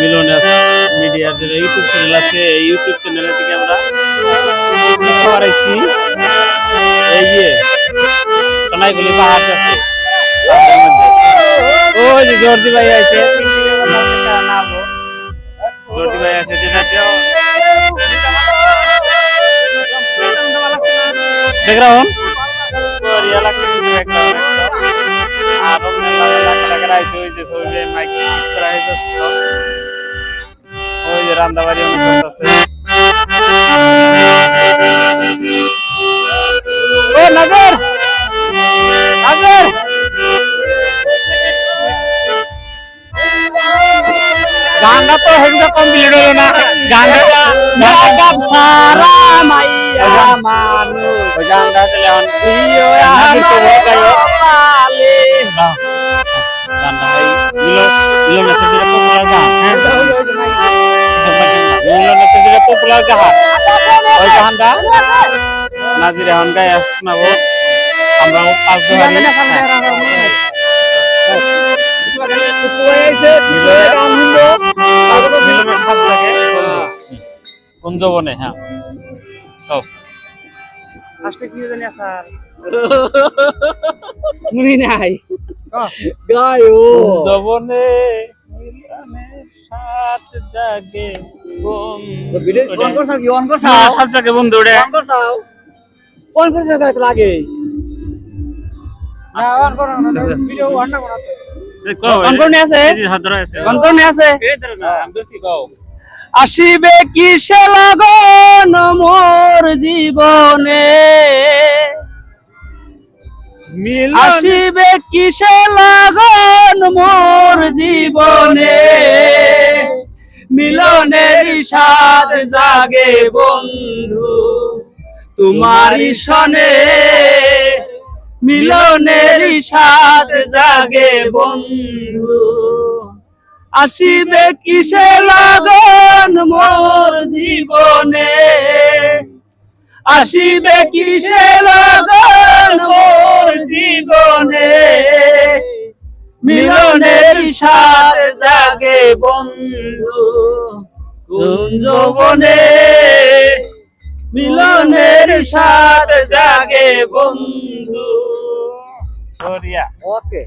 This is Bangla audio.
মিলনাস মিডিয়ার যে ইউটিউব চ্যানেল আছে এই ইউটিউব চ্যানেলে থেকে আমরা খবর আইছি এই যে সোনাইগুলি পাহাড় আছে পাহাড়ের মধ্যে ওই যে জর্দি ভাই আছে জর্দি ভাই আছে যেটা ব্যাকগ্রাউন্ড কোরিয়া লাগছে ব্যাকগ্রাউন্ড আর অন্য আইছে ওই যে ছবি মাইক করা হয়েছে ওই যে রান্দাবাড়ি অনেক আছে ও নজর নজর গানটা তো হেডটা কমপ্লিট হলো না গানটা গাব সারা মাইয়া মানু ওই গানটা চলে অন প্রিয় আমার পালে গানটা ভাই মিলন আছে যেটা পপুলার গান হ্যাঁ মিলন আছে যেটা পপুলার গান ওই গানটা নাজির এখন গায়ে শোনাবো আমরা পাঁচ ধরি কুঞ্জবনে হ্যাঁ নাই গায়ো কুঞ্জবনে সাত জাগে সাত জাগে বন্ধু রে কোন করে গাইতে লাগে আসিবে কিসে লাগন মোর জীবনে আসিবে কিসে লাগন মোর জীবনে মিলনের সাথ জাগে বন্ধু তোমারি সনে মিলনের সাথ জাগে বন্ধু আসিবে কিসে লাগন মোর জীবনে আসিবে কিসে লাগন মোর জীবনে মিলনের সাথ জাগে বন্ধু কুঞ্জবনে মিলনের সাথ জাগে বন্ধু কোরিয়া ওকে